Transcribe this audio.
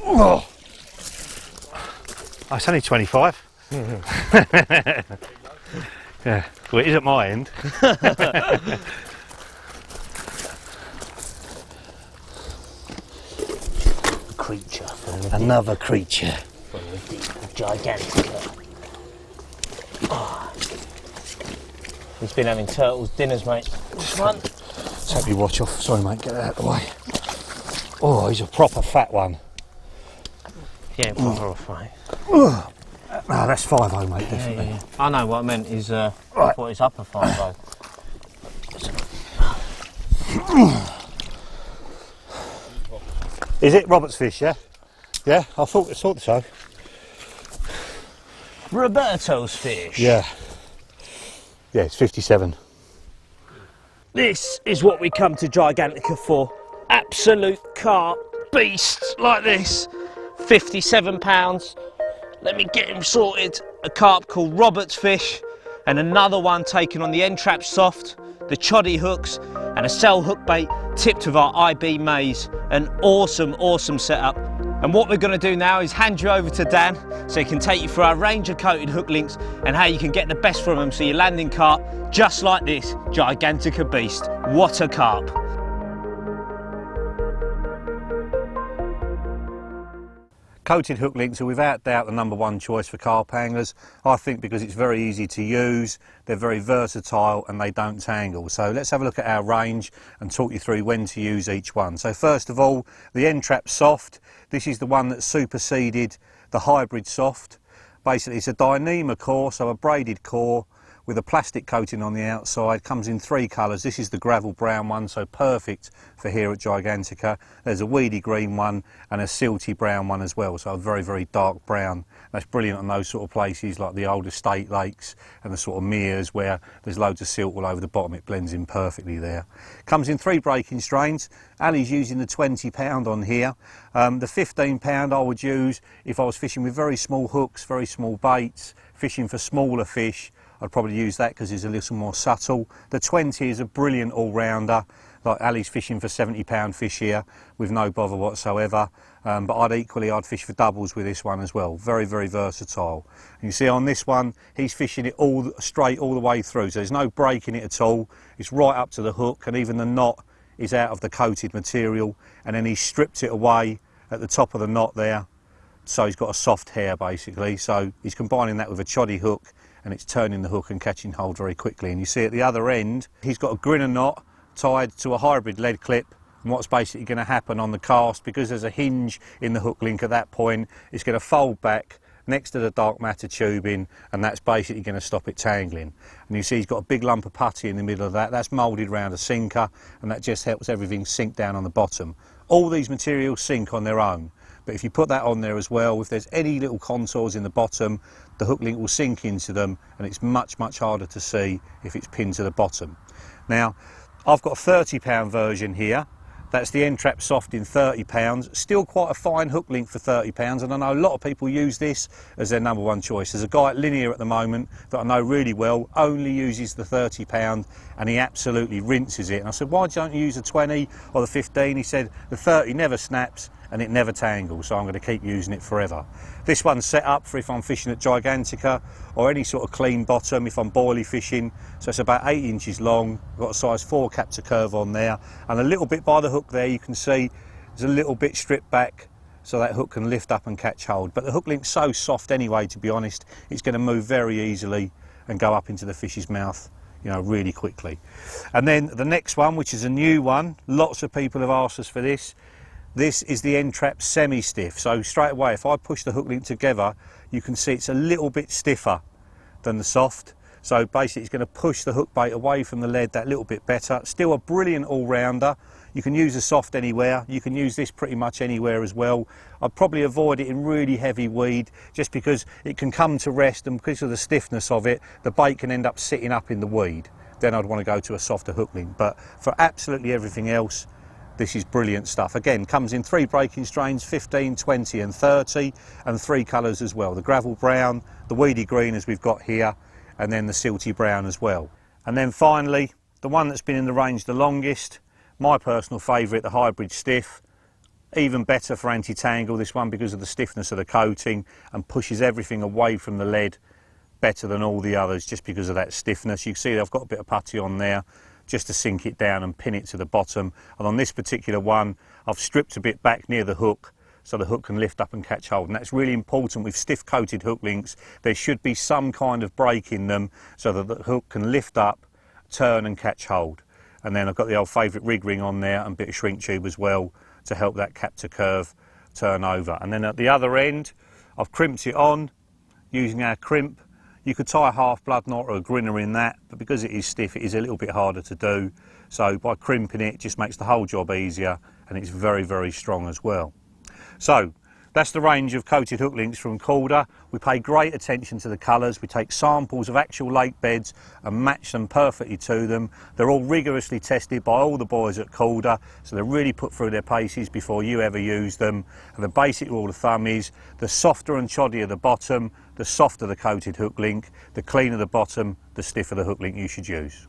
Oh, it's only 25. Yeah, well, it is at my end. Creature. Another creature. Gigantica. Oh. He's been having turtles dinners, mate. This one. Take your watch off. Sorry, mate, get that out of the way. Oh, he's a proper fat one. Yeah, proper off, mate. No, that's 5-0, mate, definitely. Yeah. I know what I meant is, I thought it's upper 5-0. Is it Robert's fish, yeah? Yeah, I thought so. Roberto's fish. Yeah. Yeah, it's 57. This is what we come to Gigantica for. Absolute carp beasts like this. £57. Let me get him sorted. A carp called Robert's fish, and another one taken on the end trap soft, the choddy hooks, and a cell hook bait tipped with our IB maze. An awesome setup. And what we're going to do now is hand you over to Dan so he can take you through our range of coated hook links and how you can get the best from them so you're landing carp just like this Gigantica beast. What a carp. Coated hook links are without doubt the #1 choice for carp anglers. I think because it's very easy to use, they're very versatile and they don't tangle. So let's have a look at our range and talk you through when to use each one. So first of all, the end trap soft. This is the one that superseded the hybrid soft. Basically it's a Dyneema core, so a braided core with a plastic coating on the outside. Comes in 3 colours. This is the gravel brown one, so perfect for here at Gigantica. There's a weedy green one and a silty brown one as well, so a very dark brown. That's brilliant on those sort of places like the old estate lakes and the sort of meres where there's loads of silt all over the bottom. It blends in perfectly there. Comes in 3 breaking strains. Ali's using the 20-pound on here. The 15-pound I would use if I was fishing with very small hooks, very small baits, fishing for smaller fish. I'd probably use that because it's a little more subtle. The 20 is a brilliant all-rounder. Like Ali's fishing for 70-pound fish here with no bother whatsoever. But I'd fish for doubles with this one as well. Very versatile. And you see on this one, he's fishing it all straight all the way through. So there's no breaking it at all. It's right up to the hook, and even the knot is out of the coated material. And then he stripped it away at the top of the knot there. So he's got a soft hair basically. So he's combining that with a choddy hook, and it's turning the hook and catching hold very quickly. And you see at the other end, he's got a grinner knot tied to a hybrid lead clip. And what's basically going to happen on the cast, because there's a hinge in the hook link at that point, it's going to fold back next to the dark matter tubing, and that's basically going to stop it tangling. And you see he's got a big lump of putty in the middle of that. That's moulded around a sinker, and that just helps everything sink down on the bottom. All these materials sink on their own. But if you put that on there as well, if there's any little contours in the bottom, the hook link will sink into them, and it's much harder to see if it's pinned to the bottom. Now, I've got a 30-pound version here. That's the end trap soft in 30 pounds. Still quite a fine hook link for 30 pounds, and I know a lot of people use this as their #1 choice. There's a guy at Linear at the moment that I know really well, only uses the 30 pound, and he absolutely rinses it. And I said, why don't you use the 20 or the 15? He said, the 30 never snaps and it never tangles, so I'm going to keep using it forever. This one's set up for if I'm fishing at Gigantica or any sort of clean bottom, if I'm boilie fishing. So it's about 8 inches long, got a size 4 capture curve on there, and a little bit by the hook there you can see there's a little bit stripped back so that hook can lift up and catch hold. But the hook link's so soft anyway, to be honest, it's going to move very easily and go up into the fish's mouth, you know, really quickly. And then the next one, which is a new one, lots of people have asked us for this. This is the end trap semi-stiff. So straight away, if I push the hook link together, you can see it's a little bit stiffer than the soft. So basically it's going to push the hook bait away from the lead that little bit better. Still a brilliant all-rounder. You can use a soft anywhere. You can use this pretty much anywhere as well. I'd probably avoid it in really heavy weed just because it can come to rest, and because of the stiffness of it, the bait can end up sitting up in the weed. Then I'd want to go to a softer hook link. But for absolutely everything else, this is brilliant stuff. Again, comes in 3 breaking strains, 15, 20 and 30, and 3 colours as well. The gravel brown, the weedy green as we've got here, and then the silty brown as well. And then finally, the one that's been in the range the longest, my personal favourite, the hybrid stiff. Even better for anti-tangle, this one, because of the stiffness of the coating, and pushes everything away from the lead better than all the others just because of that stiffness. You can see I've got a bit of putty on there just to sink it down and pin it to the bottom. And on this particular one, I've stripped a bit back near the hook so the hook can lift up and catch hold. And that's really important with stiff coated hook links. There should be some kind of break in them so that the hook can lift up, turn and catch hold. And then I've got the old favourite rig ring on there and a bit of shrink tube as well to help that captor curve turn over. And then at the other end, I've crimped it on using our crimp. You could tie a half blood knot or a grinner in that, but because it is stiff, it is a little bit harder to do. So by crimping it, it just makes the whole job easier, and it's very, very strong as well. So that's the range of coated hook links from Calder. We pay great attention to the colours. We take samples of actual lake beds and match them perfectly to them. They're all rigorously tested by all the boys at Calder, so they're really put through their paces before you ever use them. And the basic rule of thumb is the softer and choddier the bottom, the softer the coated hook link, the cleaner the bottom, the stiffer the hook link you should use.